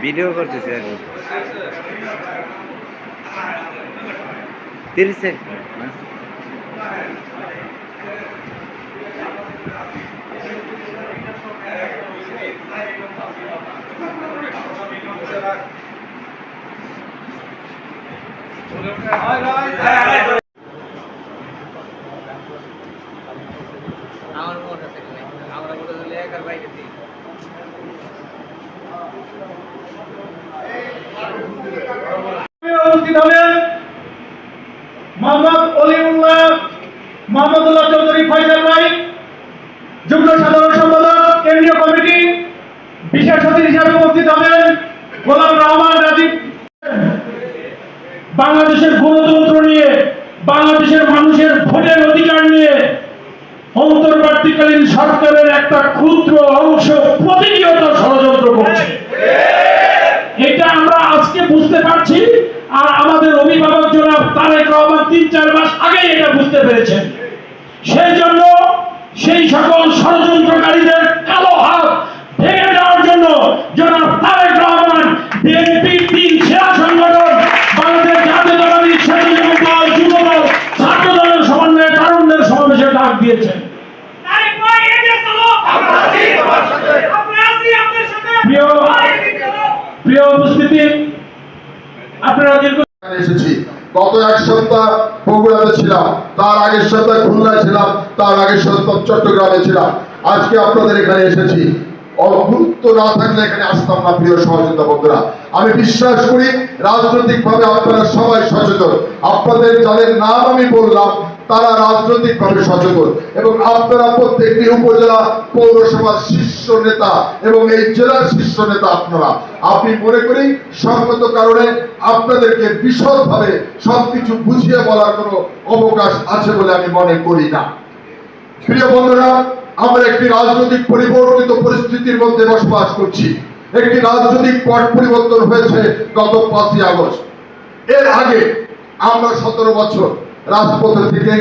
Video করতেছি আর 30 second আমার মনে আছে আমরা মনে হলে একার বাইরে দিই মোহাম্মদ অলিউল্লাহ মোহাম্মদুল্লাহ চৌধুরী ফয়সাল ভাই, যুগ্ম সাধারণ সম্পাদক কেন্দ্রীয় কমিটি, বিশেষ অতিথি হিসাবে উপস্থিত হবেন গোলাম রহমান রাজীব। বাংলাদেশের গণতন্ত্র নিয়ে, বাংলাদেশের মানুষের ভোটের অধিকার নিয়ে অন্তর্বর্তীকালীন সরকারের একটা ক্ষুদ্র অংশ প্রতিনিয়ত ষড়যন্ত্র করছে। এটা আমরা আজকে বুঝতে পারছি, আর আমাদের অভিভাবক জনাব তারেক রহমান ৩-৪ মাস আগেই এটা বুঝতে পেরেছেন। সেই জন্য সেই সকল ষড়যন্ত্রকারীদের কালো হাত ভেঙে দেওয়ার জন্য জনাব তারেক রহমান বিএনপির ৩ সেরা সংগঠন বাংলাদেশ জাতীয়তাবাদী স্বেচ্ছাসেবক দল, যুবদল, ছাত্র দলের সমন্বয়ে তারুণ্যের সমাবেশে ডাক দিয়েছেন। প্রিয় উপস্থিতি, আপনারা এসেছি। গত এক সপ্তাহ বগুড়াতে ছিলাম, তার আগের সপ্তাহ খুলনায় ছিলাম, তার আগের সপ্তাহ চট্টগ্রামে ছিলাম। আজকে আপনাদের এখানে এসেছি। গুরুত্ব না থাকলে এখানে আসতাম না। প্রিয় সহযোগিতা বন্ধুরা, আমি বিশ্বাস করি রাজনৈতিক ভাবে আপনারা সবাই সচেতন। আপনাদের যাদের নাম আমি বললাম তারা রাজনৈতিক ভাবে সচেতন, এবং আপনারা প্রত্যেকটি উপজেলা পৌরসভার শীর্ষ নেতা এবং এই জেলার শীর্ষ নেতা আপনারা। আমি মনে করি সঙ্গত কারণে আপনাদেরকে বিশদভাবে সবকিছু বুঝিয়ে বলার কোনো অবকাশ আছে বলে আমি মনে করি না। প্রিয় বন্ধুরা, আমরা একটি রাজনৈতিক পরিবর্তিত পরিস্থিতির মধ্যে বসবাস করছি। একটি রাজনৈতিক পট পরিবর্তন হয়েছে গত 5ই আগস্ট। এর আগে আমরা 17 বছর রাজপথে থেকে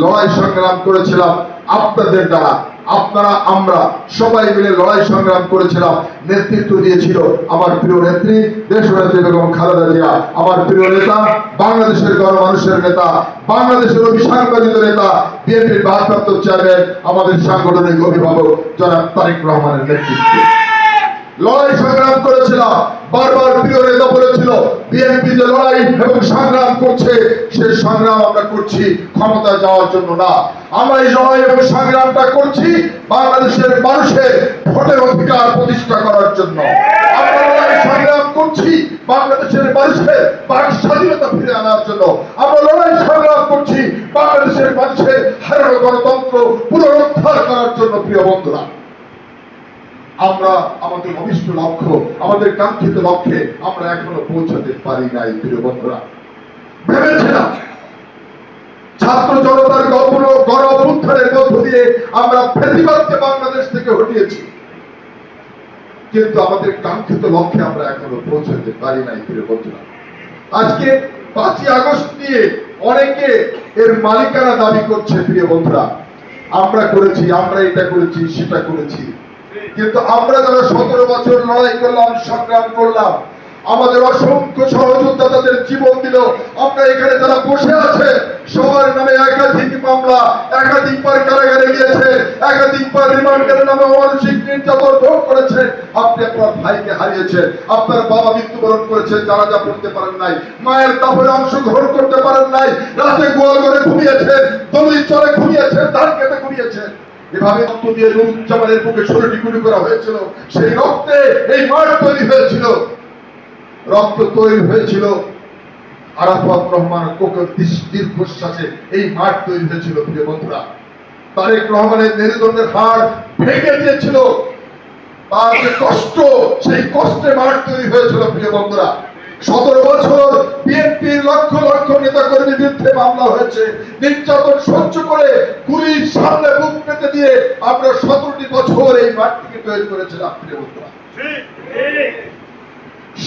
লড়াই সংগ্রাম করেছিলাম আপনাদের দ্বারা। আপনারা আমরা সবাই মিলে লড়াই সংগ্রাম করেছিলাম। নেতৃত্ব দিয়েছিল আমার প্রিয় নেত্রী দেশনেত্রী বেগম খালেদা জিয়া, আমার প্রিয় নেতা, বাংলাদেশের গণমানুষের নেতা, বাংলাদেশের অভিসাংবাদিত নেতা, বিএনপির ভারপ্রাপ্ত চেয়ারম্যান, আমাদের সাংগঠনিক অভিভাবক জনাব তারেক রহমানের নেতৃত্বে লড়াই সংগ্রাম করেছিলাম। বারবার প্রিয় নেতা বলেছিল বিএনপি যে লড়াই এবং সংগ্রাম করছে, সেই সংগ্রাম আমরা করছি ক্ষমতা যাওয়ার জন্য না। আমরা এই লড়াই এবং সংগ্রামটা করছি বাংলাদেশের মানুষের ভোটের অধিকার প্রতিষ্ঠা করার জন্য। আমরা লড়াই সংগ্রাম করছি বাংলাদেশের মানুষের বাক স্বাধীনতা ফিরে আনার জন্য। আমরা লড়াই সংগ্রাম করছি বাংলাদেশের মানুষের হারানো গণতন্ত্র পুনরুদ্ধার করার জন্য। প্রিয় বন্ধুরা, আমরা আমাদের অভিষ্ট লক্ষ্য, আমাদের কাঙ্ক্ষিত লক্ষ্যে আমরা এখনো পৌঁছাতে পারি নাই। প্রিয় বন্ধুরা, ভেবেছিলাম ছাত্র জনতার গণ অভ্যুত্থানের মধ্য দিয়ে আমরা ফ্যাসিবাদকে বাংলাদেশ থেকে হটিয়েছি, কিন্তু আমাদের কাঙ্ক্ষিত লক্ষ্যে আমরা এখনো পৌঁছাতে পারি নাই। প্রিয় বন্ধুরা, আজকে 5ই আগস্ট নিয়ে অনেকে এর মালিকানা দাবি করছে। প্রিয় বন্ধুরা, আমরা করেছি, আমরা এটা করেছি, সেটা করেছি, কিন্তু আমরা যারা 17 বছর লড়াই করলাম, সংগ্রাম করলাম, আমাদের অসংখ্য সহযোদ্ধা তাদের জীবন দিল। আমরা এখানে যারা বসে আছে সবার নামে একাধিক মামলা, একাধিকবার কারাগারে গিয়েছে, একাধিকবার রিমান্ডের নামে মানসিক নির্যাতন ভোগ করেছে। আপনি আপনার ভাইকে হারিয়েছেন, আপনার বাবা মৃত্যুবরণ করেছে, জানাজা পড়তে পারেন নাই, মায়ের দাফনে অংশগ্রহণ করতে পারেন নাই, রাতে গোয়াল ঘরে ঘুমিয়েছেন, দলিল চলে ঘুমিয়েছেন, ধান খেতে ঘুমিয়েছেন। এভাবে রক্ত দিয়ে নুরুজ্জামানের বুকে 16টি গুলি করা হয়েছিল। সেই রক্তে এই মাঠ তৈরি হয়েছিল, রক্ত তৈরি হয়েছিল আরাফাত রহমান কোকের দীর্ঘশ্বাসে এই মাঠ তৈরি হয়েছিল। প্রিয় বন্ধুরা, তারেক রহমানের মেরুদণ্ডের হাড় ভেঙে দিয়েছিল, তার যে কষ্ট, সেই কষ্টে মাঠ তৈরি হয়েছিল। প্রিয় বন্ধুরা, 17 বছর বিএনপির লক্ষ লক্ষ নেতা কর্মীর বিরুদ্ধে মামলা হয়েছে, নির্যাতন সহ্য করে গুলির সামনে বুক পেতে দিয়ে আমরা 17টি বছর এই মাঠটিকে তৈরি করেছিলাম। প্রিয় বন্ধুরা,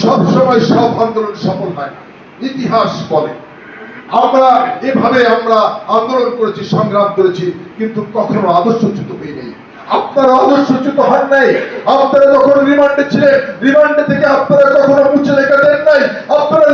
সব সময় সব আন্দোলন সফল হয় না, ইতিহাস বলে আমরা এভাবে আমরা আন্দোলন করেছি, সংগ্রাম করেছি, কিন্তু কখনো আদর্শচ্যুত হইনি। আপনারা আদর্শচ্যুত হন নাই। আপনারা যখন রিমান্ডে ছিলেন, রিমান্ডে থেকে আপনারা কখনো মুছে লেখা দেন নাই। আপনারা